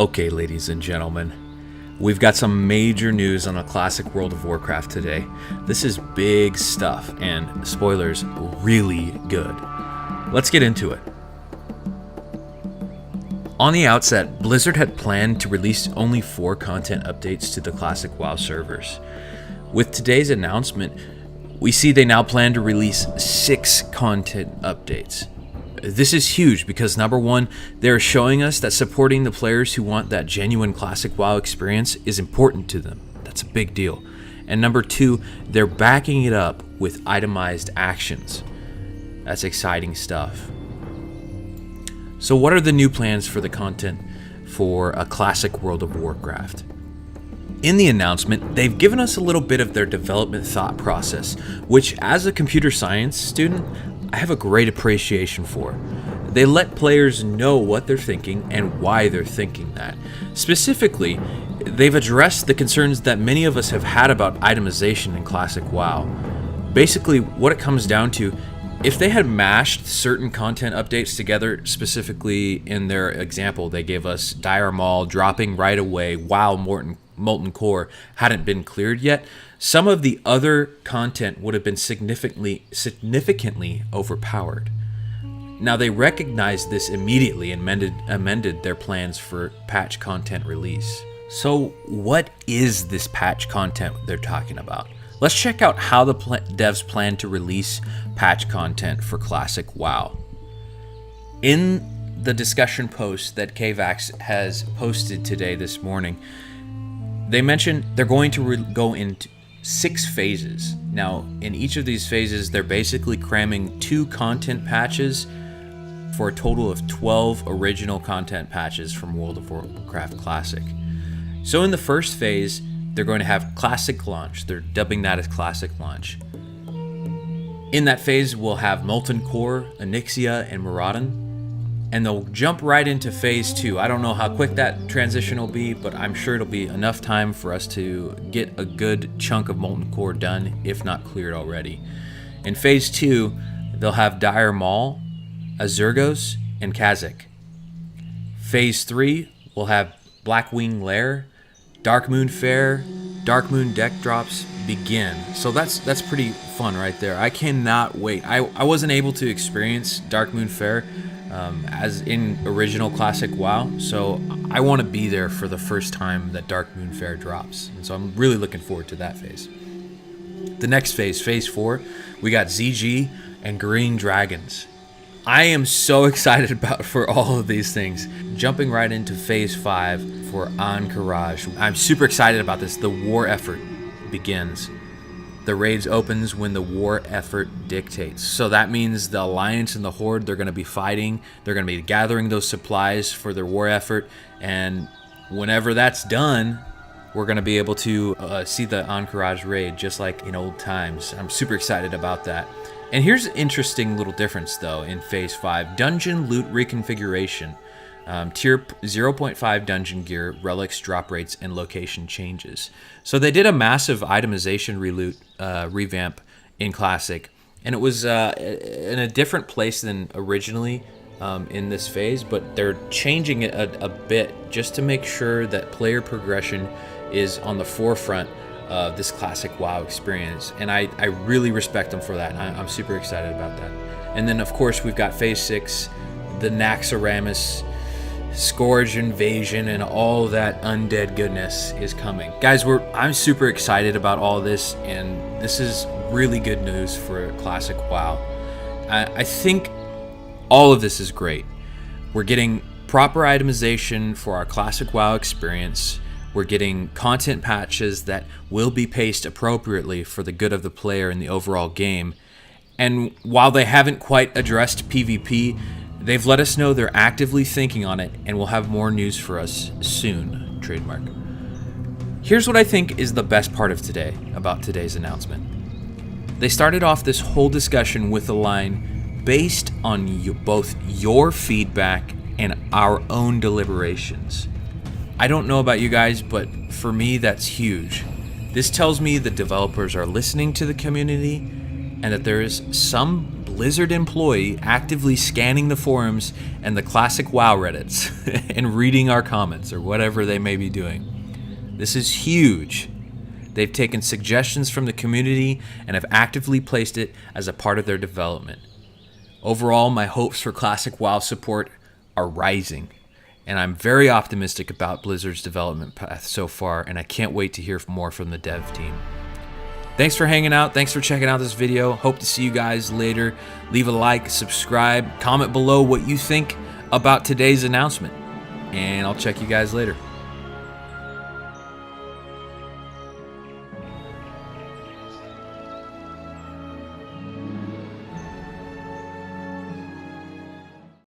Okay, ladies and gentlemen, we've got some major news on a classic World of Warcraft today. This is big stuff, and spoilers, really good. Let's get into it. On the outset, Blizzard had planned to release only 4 content updates to the classic WoW servers. With today's announcement, we see they now plan to release 6 content updates. This is huge because number one, they're showing us that supporting the players who want that genuine classic WoW experience is important to them. That's a big deal. And number two, they're backing it up with itemized actions. That's exciting stuff. So what are the new plans for the content for a classic World of Warcraft? In the announcement, they've given us a little bit of their development thought process, which as a computer science student, I have a great appreciation for. They let players know what they're thinking and why they're thinking that. Specifically, they've addressed the concerns that many of us have had about itemization in classic WoW. Basically, what it comes down to, if they had mashed certain content updates together, specifically in their example, they gave us Dire Maul dropping right away while Molten Core hadn't been cleared yet, some of the other content would have been significantly overpowered. Now they recognized this immediately and amended their plans for patch content release. So what is this patch content they're talking about? Let's check out how the devs plan to release patch content for classic WoW. In the discussion post that KVax has posted today this morning, they mentioned they're going to go into 6 phases. Now, in each of these phases, they're basically cramming 2 content patches for a total of 12 original content patches from World of Warcraft Classic. So in the first phase, they're going to have Classic Launch. They're dubbing that as Classic Launch. In that phase, we'll have Molten Core, Onyxia, and Maraudon. And they'll jump right into phase 2. I don't know how quick that transition will be, but I'm sure it'll be enough time for us to get a good chunk of Molten Core done, if not cleared already. In phase 2, they'll have Dire Maul, Azurgos, and Kha'Zix. Phase 3, we'll have Blackwing Lair, Darkmoon Fair, Darkmoon deck drops begin. So that's pretty fun right there. I cannot wait. I wasn't able to experience Darkmoon Fair as in original classic WoW, so I want to be there for the first time that Darkmoon Fair drops, and so I'm really looking forward to that phase. The next phase, phase 4, we got ZG and Green Dragons. I am so excited for all of these things. Jumping right into phase 5 for Encourage. I'm super excited about this. The war effort begins. The raids opens when the war effort dictates. So that means the Alliance and the Horde, they're going to be fighting. They're going to be gathering those supplies for their war effort. And whenever that's done, we're going to be able to see the Encourage raid just like in old times. I'm super excited about that. And here's an interesting little difference, though, in Phase 5. Dungeon loot reconfiguration. Tier 0.5 dungeon gear, relics, drop rates, and location changes. So they did a massive itemization revamp in Classic, and it was in a different place than originally in this phase, but they're changing it a bit just to make sure that player progression is on the forefront of this classic WoW experience, and I really respect them for that, and I'm super excited about that. And then, of course, we've got Phase 6, the Naxxramas Scourge Invasion, and all that undead goodness is coming. Guys, I'm super excited about all this, and this is really good news for classic WoW. I think all of this is great. We're getting proper itemization for our classic WoW experience. We're getting content patches that will be paced appropriately for the good of the player and the overall game. And while they haven't quite addressed PvP, they've let us know they're actively thinking on it, and will have more news for us soon. Trademark. Here's what I think is the best part of today about today's announcement. They started off this whole discussion with the line, based on both your feedback and our own deliberations. I don't know about you guys, but for me, that's huge. This tells me the developers are listening to the community, and that there is some Blizzard employee actively scanning the forums and the classic WoW Reddits and reading our comments or whatever they may be doing. This is huge. They've taken suggestions from the community and have actively placed it as a part of their development. Overall, my hopes for classic WoW support are rising, and I'm very optimistic about Blizzard's development path so far, and I can't wait to hear more from the dev team. Thanks for hanging out. Thanks for checking out this video. Hope to see you guys later. Leave a like, subscribe, comment below what you think about today's announcement, and I'll check you guys later.